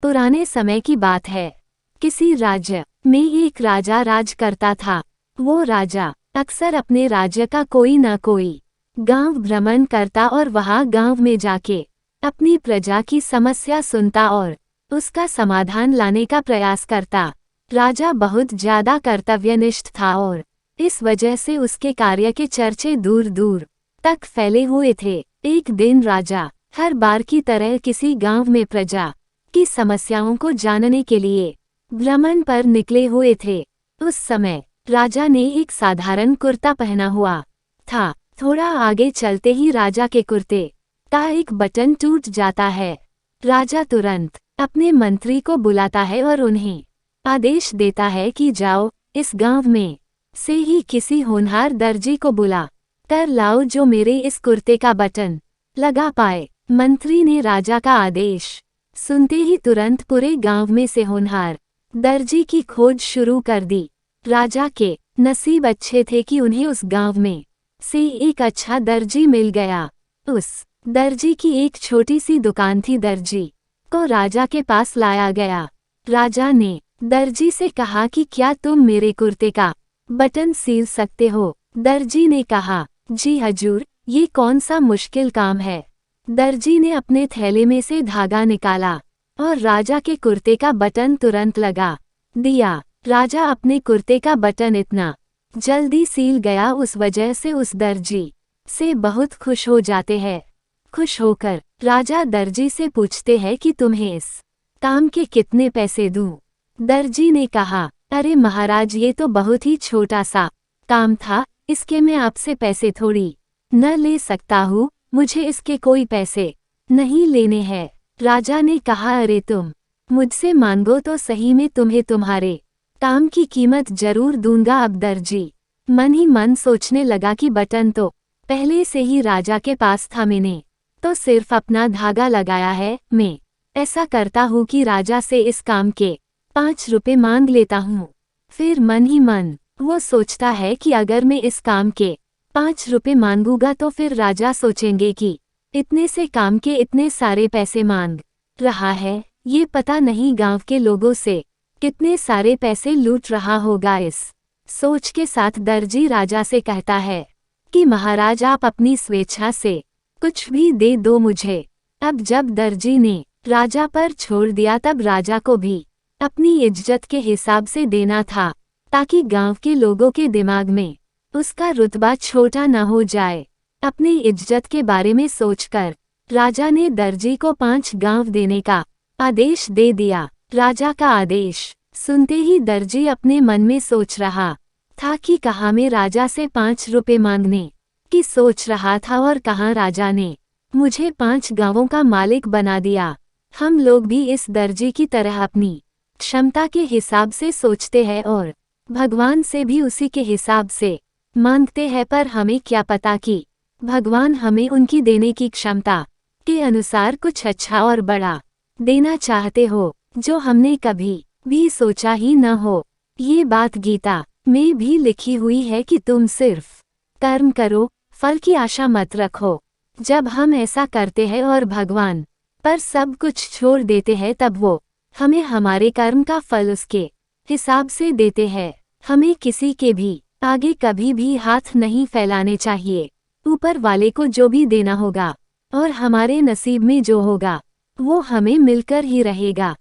पुराने समय की बात है। किसी राज्य में एक राजा राज करता था। वो राजा अक्सर अपने राज्य का कोई न कोई गांव भ्रमण करता और वहां गांव में जाके अपनी प्रजा की समस्या सुनता और उसका समाधान लाने का प्रयास करता। राजा बहुत ज्यादा कर्तव्यनिष्ठ था और इस वजह से उसके कार्य के चर्चे दूर दूर तक फैले हुए थे। एक दिन राजा हर बार की तरह किसी गांव में प्रजा की समस्याओं को जानने के लिए भ्रमण पर निकले हुए थे। उस समय राजा ने एक साधारण कुर्ता पहना हुआ था। थोड़ा आगे चलते ही राजा के कुर्ते का एक बटन टूट जाता है। राजा तुरंत अपने मंत्री को बुलाता है और उन्हें आदेश देता है कि जाओ, इस गांव में से ही किसी होनहार दर्जी को बुला कर लाओ जो मेरे इस कुर्ते का बटन लगा पाए। मंत्री ने राजा का आदेश सुनते ही तुरंत पूरे गांव में से होनहार दर्जी की खोज शुरू कर दी। राजा के नसीब अच्छे थे कि उन्हें उस गांव में से एक अच्छा दर्जी मिल गया। उस दर्जी की एक छोटी सी दुकान थी। दर्जी को राजा के पास लाया गया। राजा ने दर्जी से कहा कि क्या तुम मेरे कुर्ते का बटन सील सकते हो? दर्जी ने कहा, जी हजूर, ये कौन सा मुश्किल काम है। दर्जी ने अपने थैले में से धागा निकाला और राजा के कुर्ते का बटन तुरंत लगा दिया। राजा अपने कुर्ते का बटन इतना जल्दी सील गया, उस वजह से उस दर्जी से बहुत खुश हो जाते हैं। खुश होकर राजा दर्जी से पूछते हैं कि तुम्हें इस काम के कितने पैसे दूं? दर्जी ने कहा, अरे महाराज, ये तो बहुत ही छोटा सा काम था, इसके मैं आपसे पैसे थोड़ी न ले सकता हूँ, मुझे इसके कोई पैसे नहीं लेने हैं। राजा ने कहा, अरे तुम मुझसे मांगो तो सही, मैं तुम्हें तुम्हारे काम की कीमत जरूर दूंगा। अब दर्जी मन ही मन सोचने लगा कि बटन तो पहले से ही राजा के पास था, मैंने तो सिर्फ अपना धागा लगाया है। मैं ऐसा करता हूँ कि राजा से इस काम के 5 रुपए मांग लेता हूँ। फिर मन ही मन वो सोचता है कि अगर मैं इस काम के 5 रुपए मांगूंगा तो फिर राजा सोचेंगे कि इतने से काम के इतने सारे पैसे मांग रहा है, ये पता नहीं गांव के लोगों से कितने सारे पैसे लूट रहा होगा। इस सोच के साथ दर्जी राजा से कहता है कि महाराज, आप अपनी स्वेच्छा से कुछ भी दे दो मुझे। अब जब दर्जी ने राजा पर छोड़ दिया तब राजा को भी अपनी इज्जत के हिसाब से देना था, ताकि गांव के लोगों के दिमाग में उसका रुतबा छोटा न हो जाए। अपनी इज्जत के बारे में सोचकर राजा ने दर्जी को 5 गांव देने का आदेश दे दिया। राजा का आदेश सुनते ही दर्जी अपने मन में सोच रहा था कि कहाँ मैं राजा से 5 रुपए मांगने की सोच रहा था और कहाँ राजा ने मुझे 5 गांवों का मालिक बना दिया। हम लोग भी इस दर्जी की तरह अपनी क्षमता के हिसाब से सोचते हैं और भगवान से भी उसी के हिसाब से मांगते हैं, पर हमें क्या पता कि भगवान हमें उनकी देने की क्षमता के अनुसार कुछ अच्छा और बड़ा देना चाहते हो, जो हमने कभी भी सोचा ही न हो। ये बात गीता में भी लिखी हुई है कि तुम सिर्फ कर्म करो, फल की आशा मत रखो। जब हम ऐसा करते हैं और भगवान पर सब कुछ छोड़ देते हैं, तब वो हमें हमारे कर्म का फल उसके हिसाब से देते हैं। हमें किसी के भी आगे कभी भी हाथ नहीं फैलाने चाहिए। ऊपर वाले को जो भी देना होगा और हमारे नसीब में जो होगा वो हमें मिलकर ही रहेगा।